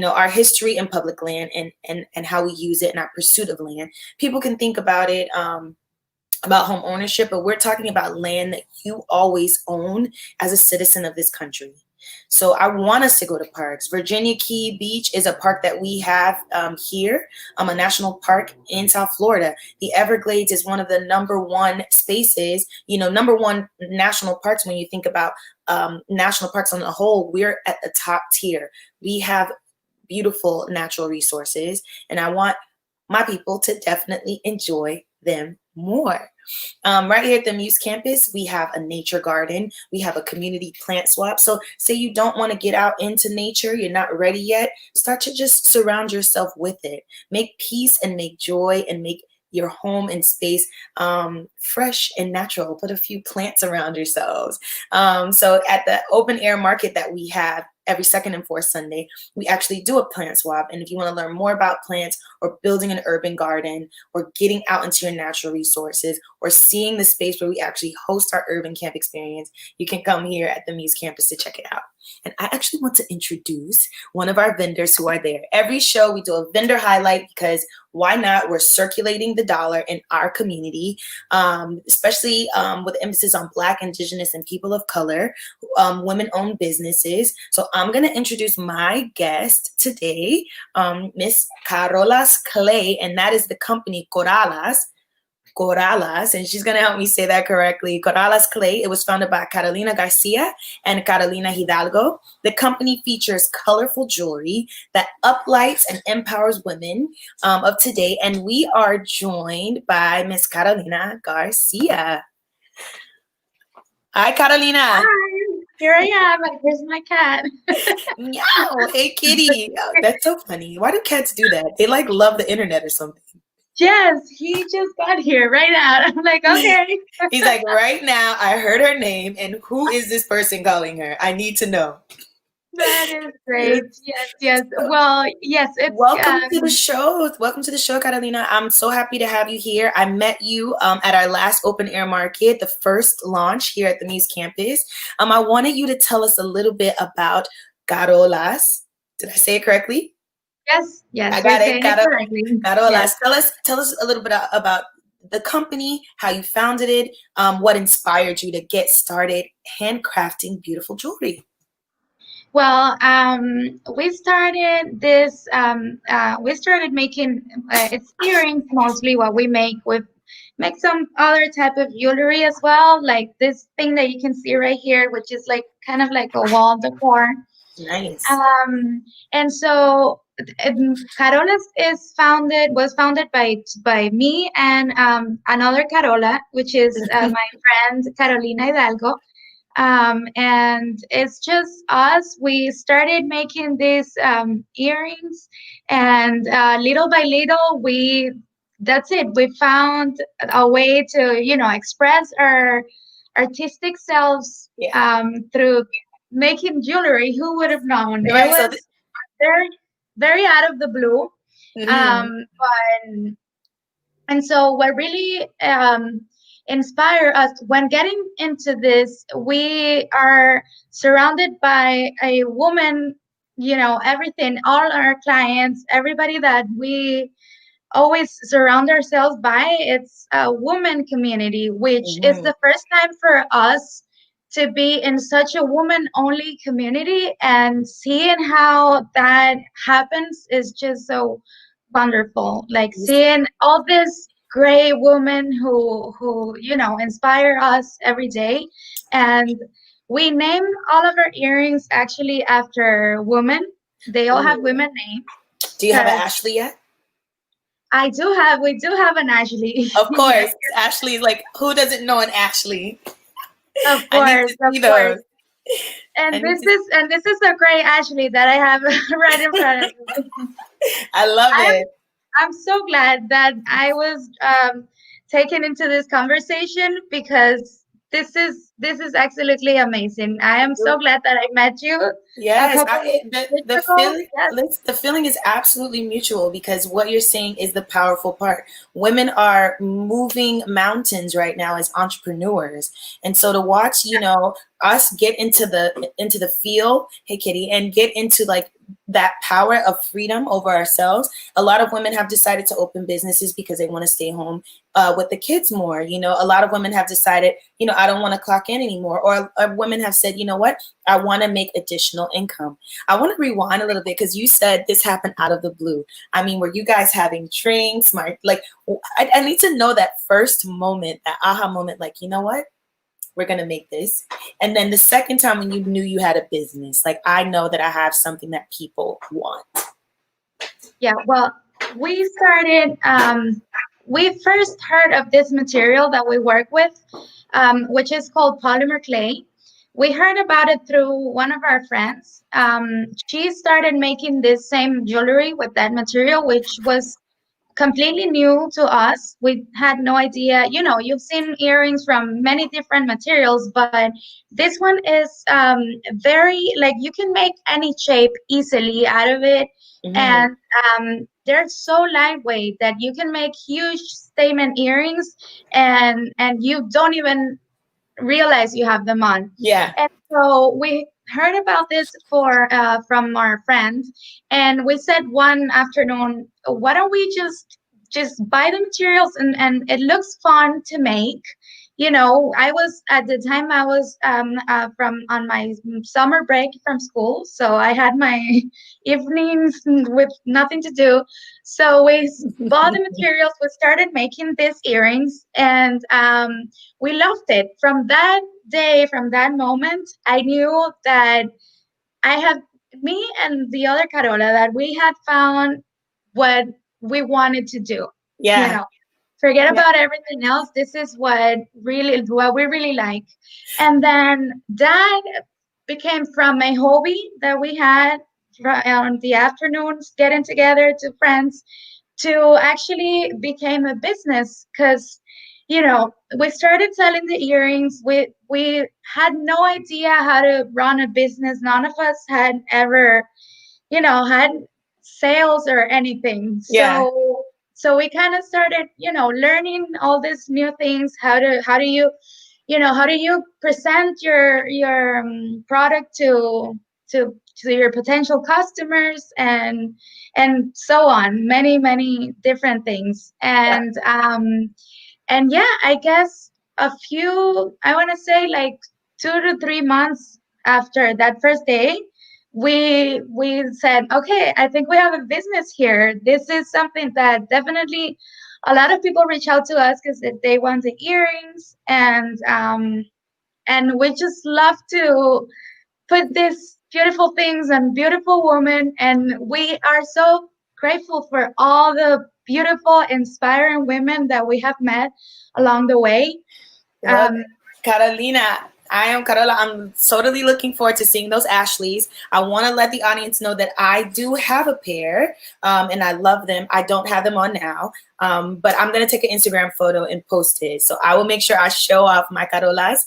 Our history in public land and how we use it in our pursuit of land. People can think about it about home ownership, but we're talking about land that you always own as a citizen of this country. So I want us to go to parks. Virginia Key Beach is a park that we have here, a national park in South Florida. The Everglades is one of the number one spaces, number one national parks. When you think about national parks on the whole, we're at the top tier. We have beautiful natural resources, and I want my people to definitely enjoy them more. Right here at the Muse campus, we have a nature garden. We have a community plant swap. So say you don't want to get out into nature, you're not ready yet, start to just surround yourself with it. Make peace and make joy and make your home and space fresh and natural. Put a few plants around yourselves. So at the open air market that we have every second and fourth Sunday, we actually do a plant swap. And if you want to learn more about plants or building an urban garden or getting out into your natural resources or seeing the space where we actually host our urban camp experience, you can come here at the Muse campus to check it out. And I actually want to introduce one of our vendors who are there. Every show we do a vendor highlight, because why not? We're circulating the dollar in our community, especially with emphasis on Black, Indigenous, and people of color, women-owned businesses. So I'm going to introduce my guest today, Miss Carolas Clay, and that is the company Coralas, and she's going to help me say that correctly. Coralas Clay. It was founded by Carolina Garcia and Carolina Hidalgo. The company features colorful jewelry that uplights and empowers women of today. And we are joined by Miss Carolina Garcia. Hi, Carolina. Hi. Here I am. Here's my cat. Meow. Hey, kitty. Oh, that's so funny. Why do cats do that? They love the internet or something. Yes, he just got here right now. I'm like, okay. He's like, right now, I heard her name, and who is this person calling her? I need to know. That is great. Yes, yes. Well, yes, it's Welcome to the show. Welcome to the show, Carolina. I'm so happy to have you here. I met you at our last open air market, the first launch here at the Muse campus. I wanted you to tell us a little bit about Carolas. Did I say it correctly? yes, yes, I you're got it. saying it correctly. Carolas. Yes. Tell us a little bit about the company, how you founded it, what inspired you to get started handcrafting beautiful jewelry. Well, we started this. We started making it's earrings mostly. What we make, we make some other type of jewelry as well, like this thing that you can see right here, which is like kind of like a wall decor. Nice. And so Carolas was founded by me and another Carola, which is my friend Carolina Hidalgo. And it's just us. We started making these earrings, and little by little, that's it. We found a way to, express our artistic selves Yeah. through making jewelry. Who would have known? It Right. So was very, very out of the blue. mhm. But and so what really inspired us when getting into this, we are surrounded by a woman, everything, all our clients, everybody that we always surround ourselves by, it's a woman community, which is Mhm. the first time for us to be in such a woman only community, and seeing how that happens is just so wonderful. Like seeing all these great women who inspire us every day. And we name all of our earrings actually after women. They all have women names. Do you have an Ashley yet? We do have an Ashley. Of Yes, course. Ashley's like, who doesn't know an Ashley? of I need to course, of see course. those. I And need this to, is and this is a great Ashley that I have right in front of me. I love I'm it. I'm so glad that I was taken into this conversation, because this is absolutely amazing. I am so glad that I met you a Yes, couple of weeks the ago. feeling Yes. the feeling is absolutely mutual because what you're saying is the powerful part. Women are moving mountains right now as entrepreneurs, and so to watch, us get into the field, hey Kitty, and get into like that power of freedom over ourselves. A lot of women have decided to open businesses because they want to stay home with the kids more. A lot of women have decided, I don't want to clock in anymore, or women have said, you know what, I want to make additional income. I want to rewind a little bit because you said this happened out of the blue. I mean, were you guys having drinks? I need to know that first moment, that aha moment, like, you know what? We're going to make this. And then the second time when you knew you had a business, like, I know that I have something that people want. Yeah, well, we first heard of this material that we work with, which is called polymer clay. We heard about it through one of our friends. She started making this same jewelry with that material, which was completely new to us. We had no idea. You've seen earrings from many different materials, but this one is very, like, you can make any shape easily out of it. Mhm. And they're so lightweight that you can make huge statement earrings, and you don't even realize you have them on. Yeah. And so we heard about this from our friends, and we said one afternoon, why don't we just buy the materials, and it looks fun to make. I was at the time, I was from on my summer break from school, so I had my evenings with nothing to do. So we bought the materials, we started making these earrings, and we loved it. From that day, from that moment, I knew that I had me and the other Carola, that we had found what we wanted to do. You Yeah. know, forget Yeah. about everything else. This is what we really like. And then that became from a hobby that we had on the afternoons, getting together to friends, to actually became a business because we started selling the earrings. We had no idea how to run a business. None of us had ever had sales or anything. Yeah. So we kind of started learning all these new things. How do you present your product to your potential customers, and so on, many different things. Yeah. And yeah, I guess I want to say like 2 to 3 months after that first day, we said, okay, I think we have a business here. This is something that definitely a lot of people reach out to us because they want the earrings, and we just love to put these beautiful things on beautiful women, and we are so grateful for all the beautiful, inspiring women that we have met along the way. Look, Um, Carolina, I am Carola. I'm totally looking forward to seeing those Ashleys. I want to let the audience know that I do have a pair, and I love them. I don't have them on now, but I'm going to take an Instagram photo and post it. So I will make sure I show off my Carolas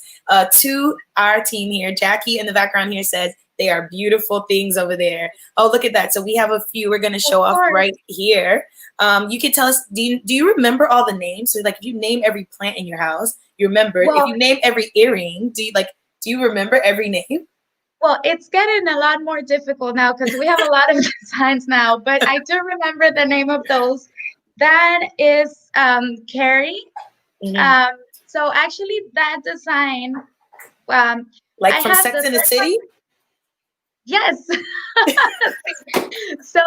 to our team here. Jackie in the background here says they are beautiful things over there. Oh, look at that. So we have a few we're going to show of off course. right here. You can tell us, do you remember all the names? So like if you name every plant in your house, you remember. If Well, you name every earring, do you remember every name? well, it's getting a lot more difficult now because we have a lot of designs now, but I do remember the name of those. That is Carrie. Mhm. Um, so actually, that design, um, Like I from have Sex the in the first one. City? Yes. So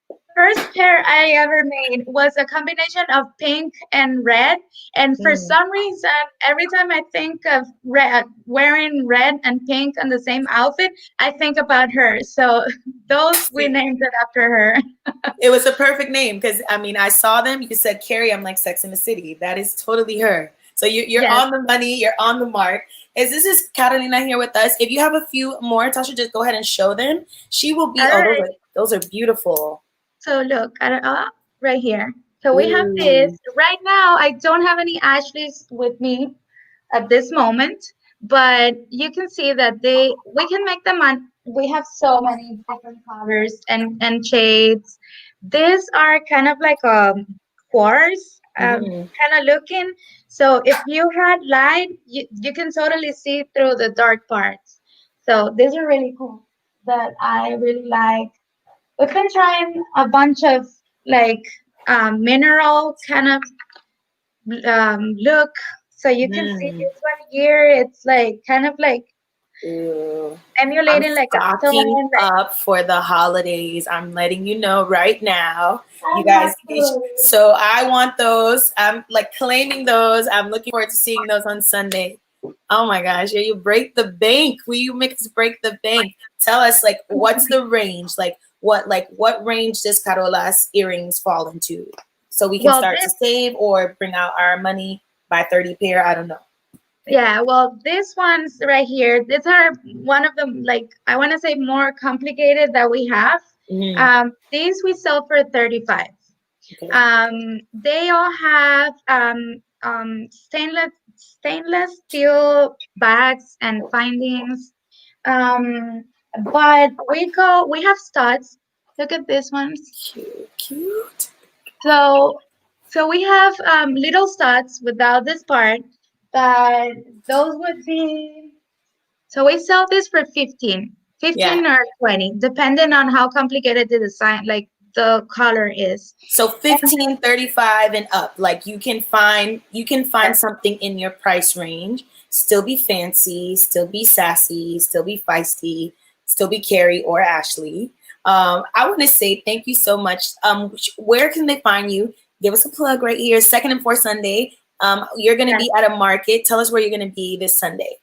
the first pair I ever made was a combination of pink and red. And for Mm. some reason, every time I think of wearing red and pink on the same outfit, I think about her. So those, we See, named it after her. it was a perfect name because I mean I saw them. You said Carrie. I'm like Sex in the City. That is totally her. So you're Yes. on the money. You're on the mark. This is Carolina here with us. If you have a few more, Tasha, just go ahead and show them. She will be. All Oh, right. those are beautiful. So look, right here. So we have this. Ooh. Right now, I don't have any Ashleys with me at this moment, but you can see that we can make them on. We have so many different colors and shades. These are kind of like quartz Mhm. kind of looking. So if you had light, you can totally see through the dark parts. So these are really cool that I really like. We've been trying a bunch of like mineral kind of look. So you can see Mm. this one here. It's like kind of like Ooh. I'm emulating like a stocking stone. Like, up for the holidays. I'm letting you know right now. I You guys, love those. so I want those. I'm like claiming those. I'm looking forward to seeing those on Sunday. Oh my gosh, yeah, you break the bank. Will you make us break the bank? Tell us like what's the range? What range does Carola's earrings fall into? So we can Well, start to save or bring out our money, buy 30 pair. I don't know. well, these ones right here, these are one of them, like, I want to say more complicated that we have. Mhm. These we sell for 35. Okay. They all have stainless steel bags and findings. Um, but we have studs. Look at these ones. Cute, cute. So, so we have little studs without this part, but those would be, so we sell this for 15, Yeah. 15 or 20, depending on how complicated the design, like the color is. So And 15, 35 and up. Like you can find something in your price range, still be fancy, still be sassy, still be feisty, still be Carrie or Ashley. I want to say thank you so much. Where can they find you? Give us a plug right here. Second and fourth Sunday. You're going to be at a market. Tell us where you're going to be this Sunday.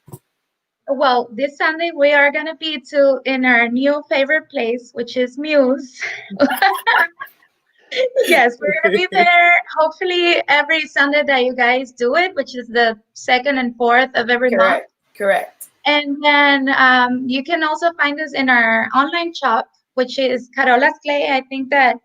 well, this Sunday we are gonna be in our new favorite place, which is Muse. Yes, we're gonna be there hopefully every Sunday that you guys do it, which is the second and fourth of every month. Correct. Correct. And then you can also find us in our online shop, which is Carola's Clay. I think that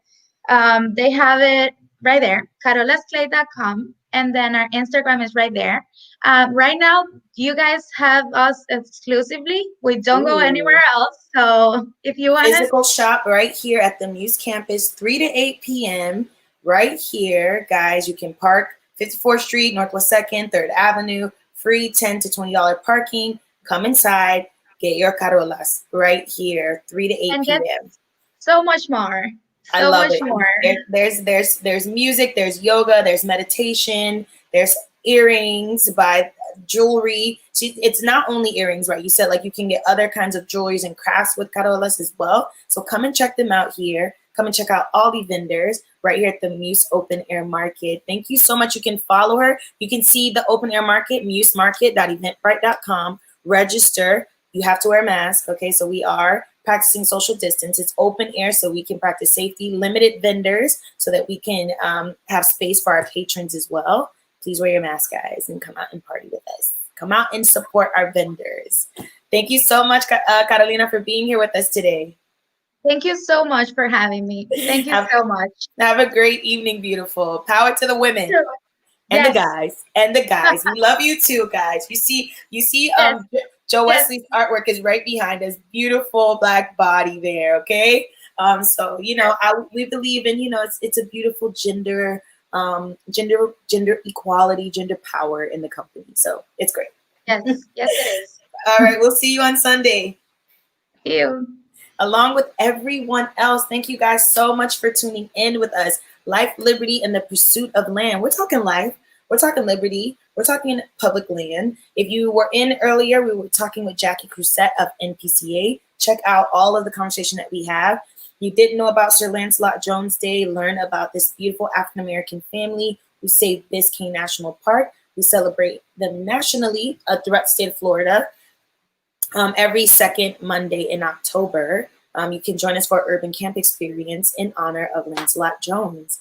They have it right there, carolasclay.com, and then our Instagram is right there. Right now, you guys have us exclusively. We don't go Ooh. anywhere else. So if you want to, Physical shop right here at the Muse campus, 3 to 8 p.m. right here, guys. You can park 54th Street, Northwest 2nd, 3rd Avenue, free $10 to $20 parking. Come inside, get your carolas right here, 3 to 8 and get p.m. so much more, I so love much it. more. There's music, there's yoga, there's meditation, there's earrings by jewelry. It's not only earrings, right? You said like you can get other kinds of jewelries and crafts with carolas as well. So come and check them out here. Come and check out all the vendors right here at the Muse Open Air Market. Thank you so much. You can follow her. You can see the Open Air Market, musemarket.eventbrite.com. Register. You have to wear a mask. Okay, so we are practicing social distance. It's open air, so we can practice safety. Limited vendors, so that we can have space for our patrons as well. Please wear your mask, guys, and come out and party with us. Come out and support our vendors. Thank you so much, Carolina, for being here with us today. Thank you so much for having me. Thank you so much. Have a great evening, beautiful. Power to the women. And Yes. the guys, and the guys. We love you too, guys. You see, Yes. Joe Yes. Wesley's artwork is right behind us. Beautiful black body there. Okay. So we believe in, it's a beautiful gender equality, gender power in the company. So it's great. Yes, yes, it is. All right, we'll see you on Sunday. Thank you. Along with everyone else, thank you guys so much for tuning in with us. Life, liberty, and the pursuit of land. We're talking life. We're talking liberty. We're talking public land. If you were in earlier, we were talking with Jackie Crusette of NPCA. Check out all of the conversation that we have. You didn't know about Sir Lancelot Jones Day. Learn about this beautiful African-American family who saved Biscayne National Park. We celebrate them nationally throughout the state of Florida every second Monday in October. You can join us for our Urban Camp experience in honor of Lancelot Jones.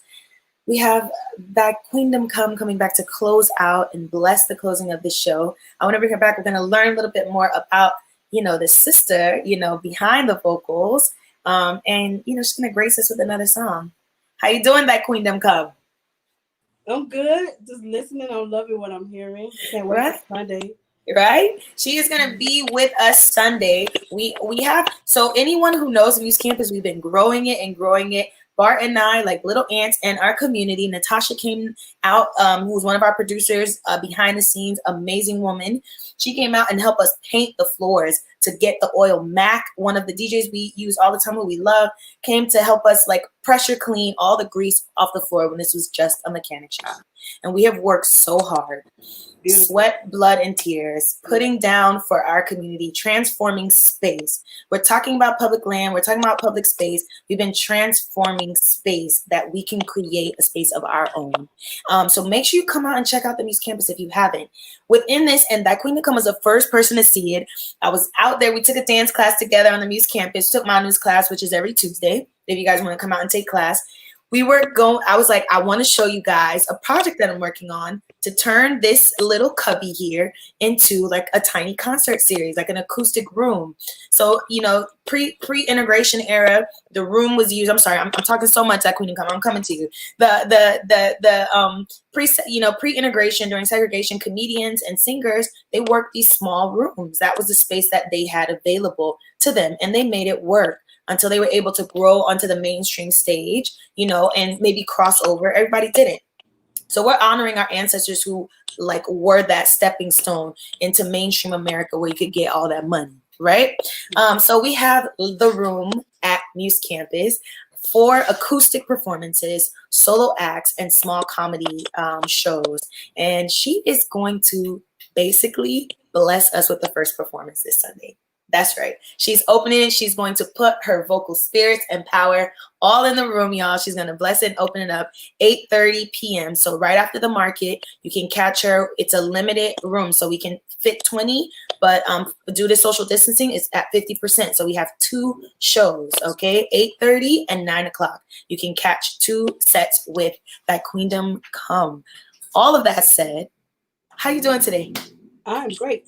We have Thy Queendom Come coming back to close out and bless the closing of the show. I want to bring her back. We're going to learn a little bit more about, the sister, behind the vocals. And she's going to grace us with another song. How you doing, Thy Queendom Come? I'm good. Just listening. I'm loving what I'm hearing. Can't wait Right. for Sunday. Right? She is going to be with us Sunday. We have, so anyone who knows Muse Campus, we've been growing it and growing it. Bart and I, like little ants in our community. Natasha came out, who's one of our producers behind the scenes, amazing woman. She came out and helped us paint the floors to get the oil. Mac, one of the DJs we use all the time, who we love, came to help us like pressure clean all the grease off the floor when this was just a mechanic shop. And we have worked so hard. Beautiful. Sweat, blood, and tears, putting down for our community, transforming space. We're talking about public land. We're talking about public space. We've been transforming space that we can create a space of our own. So make sure you come out and check out the Muse Campus if you haven't. Within this, and That Queen to Come was the first person to see it. I was out there. We took a dance class together on the Muse Campus, took my news class, which is every Tuesday. If you guys want to come out and take class. I was like, I want to show you guys a project that I'm working on to turn this little cubby here into like a tiny concert series, like an acoustic room. So, pre-integration era, the room was used. I'm sorry, I'm talking so much that Queen Come. I'm coming to you. Pre-integration during segregation, comedians and singers, they worked these small rooms. That was the space that they had available to them, and they made it work until they were able to grow onto the mainstream stage, and maybe cross over. Everybody didn't. So we're honoring our ancestors who were that stepping stone into mainstream America where you could get all that money, right? So we have the room at Muse Campus for acoustic performances, solo acts, and small comedy shows. And she is going to basically bless us with the first performance this Sunday. That's right. She's opening it. She's going to put her vocal spirits and power all in the room, y'all. She's going to bless it and open it up 8:30 p.m. So right after the market, you can catch her. It's a limited room, so we can fit 20, but due to social distancing, it's at 50%. So we have 2 shows, okay? 8:30 and 9 o'clock. You can catch 2 sets with Thy Queendom Come. All of that said, how you doing today? I'm great.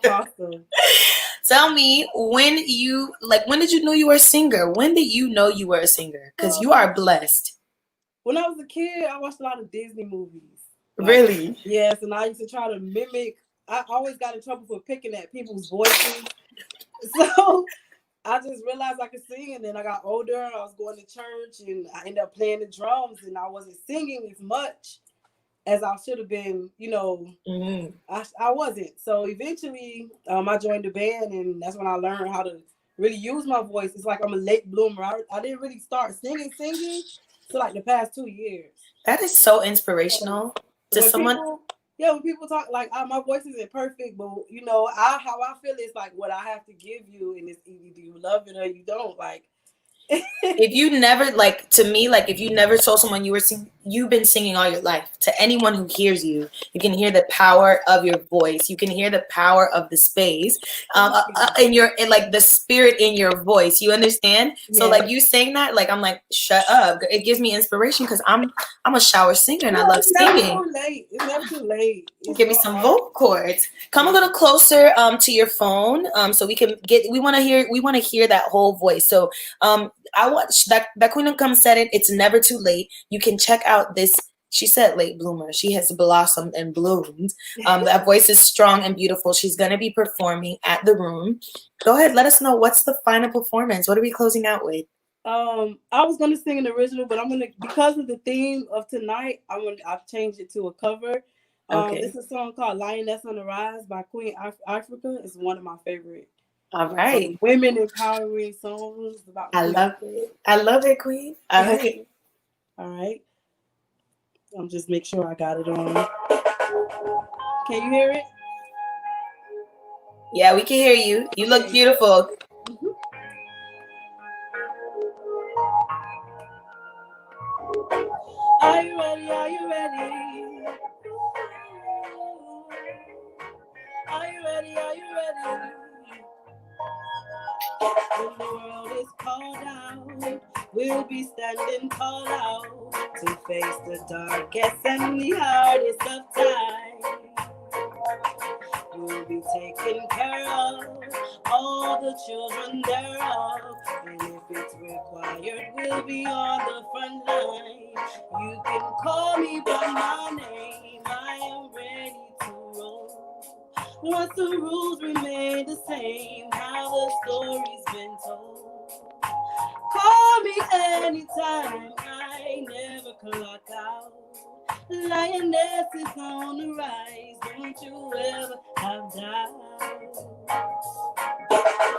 Awesome. Tell me when did you know you were a singer? When did you know you were a singer? Because you are blessed. When I was a kid, I watched a lot of Disney movies. Really? Yes, and I used to try to mimic. I always got in trouble for picking at people's voices. So I just realized I could sing, and then I got older. I was going to church, and I ended up playing the drums, and I wasn't singing as much as I should have been. I wasn't. So eventually, I joined the band, and that's when I learned how to really use my voice. It's like I'm a late bloomer. I didn't really start singing till like the past 2 years. That is so inspirational to someone. When people talk like my voice isn't perfect, but how I feel is like what I have to give you, and it's either you love it or you don't. Like if you never if you never told someone you've been singing all your life, to anyone who hears you, you can hear the power of your voice. You can hear the power of the space, in the spirit in your voice. You understand? Yeah. So like you saying that, like I'm like, shut up. It gives me inspiration because I'm a shower singer and I love singing. It's never too late. Give me some vocal cords. Come a little closer to your phone, so we want to hear that whole voice. So I watched that Queen of Come said it. It's never too late. You can check out this. She said late bloomer. She has blossomed and bloomed. That voice is strong and beautiful. She's going to be performing at the Room. Go ahead. Let us know, what's the final performance? What are we closing out with? I was going to sing an original, but because of the theme of tonight, I've changed it to a cover. Okay. This is a song called Lioness on the Rise by Queen Africa. It's one of my favorite. All right. Women empowering songs about. I love it, Queen. All right. All right. I'm just make sure I got it on. Can you hear it? Yeah, we can hear you. You look beautiful. Mm-hmm. Are you ready? Are you ready? Are you ready? Are you ready? When the world is called out, we'll be standing tall out to face the darkest and the hardest of times. We'll be taking care of all the children thereof, and if it's required, we'll be on the front line. You can call me by my name, I am ready to roll. Once the rules remain the same, how the story's been told. Call me anytime, I never clock out. Lioness is on the rise, don't you ever have doubt.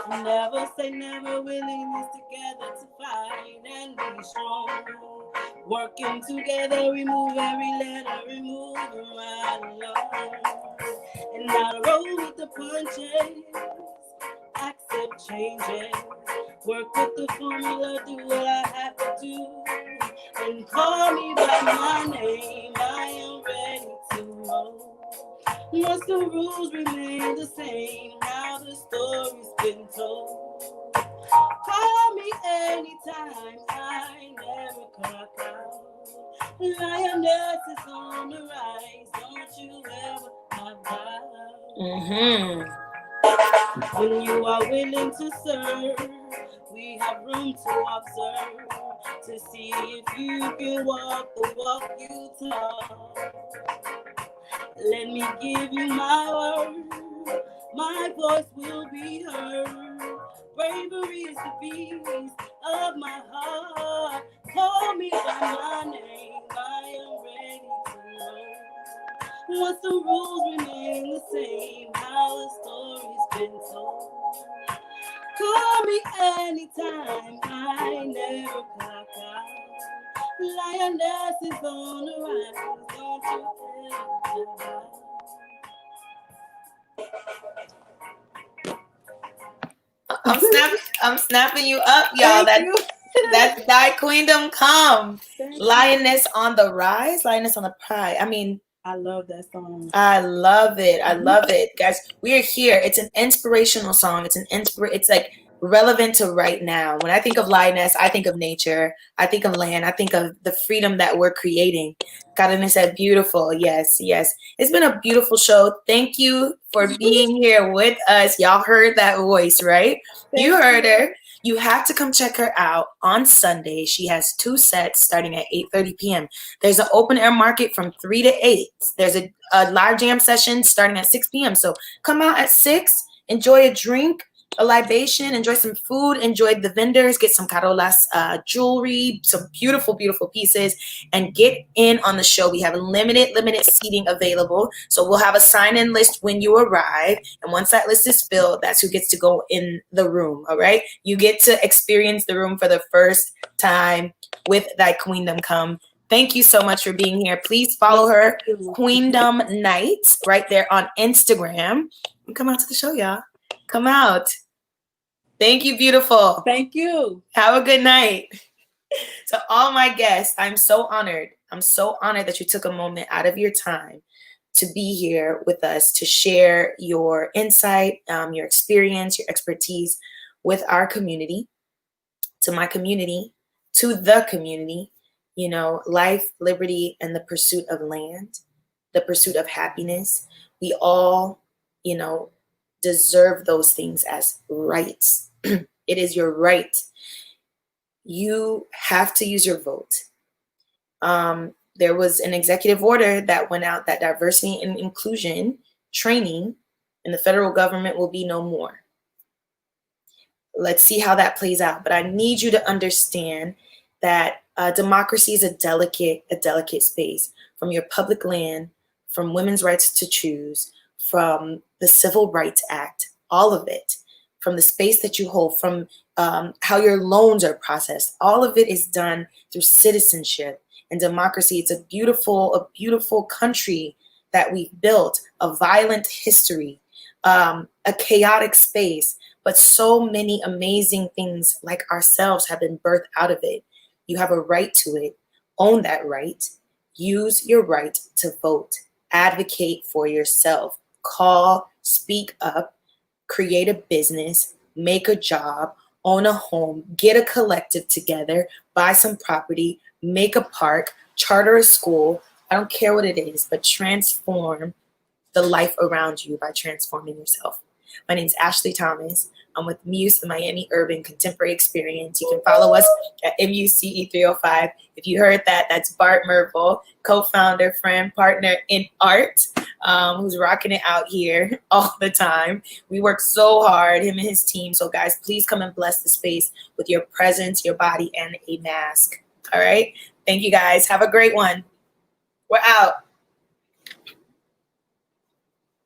Never say never, willingness together to fight and be strong. Working together, remove every letter, remove them right along. And not roll with the punches, accept changes. Work with the formula, do what I have to do. And call me by my name, I am ready to roll. Once the rules remain the same, now the story's been told. Call me anytime, I never clock out. Lioness is on the rise, don't you ever have doubt. Mm-hmm. When you are willing to serve, we have room to observe, to see if you can walk the walk you talk. Let me give you my word, my voice will be heard. Bravery is the beast of my heart. Call me by my name, I am ready to roll. Once the rules remain the same, how the story's been told. Call me anytime, I never clock out. Lioness is on the rise, don't you ever doubt. I'm snapping you up, y'all. That's Thy Queendom Come. Lioness on the Rise, Lioness on the Pride. I mean, I love that song. I love it. I love it. Guys, we are here. It's an inspirational song. It's like relevant to right now. When I think of lioness, I think of nature. I think of land. I think of the freedom that we're creating. Carolyn said, beautiful. Yes, yes. It's been a beautiful show. Thank you for being here with us. Y'all heard that voice, right? You heard her. You have to come check her out on Sunday. She has 2 sets starting at 8:30 p.m. There's an open air market from 3 to 8. There's a live jam session starting at 6 p.m. So come out at 6, enjoy a drink, a libation, enjoy some food, enjoy the vendors, get some Carolas jewelry, some beautiful, beautiful pieces, and get in on the show. We have limited seating available. So we'll have a sign-in list when you arrive. And once that list is filled, that's who gets to go in the room, all right? You get to experience the room for the first time with Thy Queendom Come. Thank you so much for being here. Please follow her, Queendom Nights, right there on Instagram. And come out to the show, y'all. Come out. Thank you, beautiful. Thank you. Have a good night. To all my guests, I'm so honored. I'm so honored that you took a moment out of your time to be here with us to share your insight, your experience, your expertise with our community, to my community, to the community. You know, life, liberty, and the pursuit of land, the pursuit of happiness. We all, you know, deserve those things as rights. It is your right. You have to use your vote. There was an executive order that went out that diversity and inclusion training in the federal government will be no more. Let's see how that plays out. But I need you to understand that democracy is a delicate space. From your public land, from women's rights to choose, from the Civil Rights Act, all of it, from the space that you hold, from how your loans are processed. All of it is done through citizenship and democracy. It's a beautiful country that we've built, a violent history, a chaotic space, but so many amazing things like ourselves have been birthed out of it. You have a right to it. Own that right. Use your right to vote. Advocate for yourself. Call, speak up, create a business, make a job, own a home, get a collective together, buy some property, make a park, charter a school. I don't care what it is, but transform the life around you by transforming yourself. My name is Ashley Thomas. I'm with Muse, the Miami Urban Contemporary Experience. You can follow us at MUCE305. If you heard that, that's Bart Merville, co-founder, friend, partner in art, who's rocking it out here all the time. We work so hard, him and his team. So guys, please come and bless the space with your presence, your body, and a mask. All right? Thank you guys. Have a great one. We're out.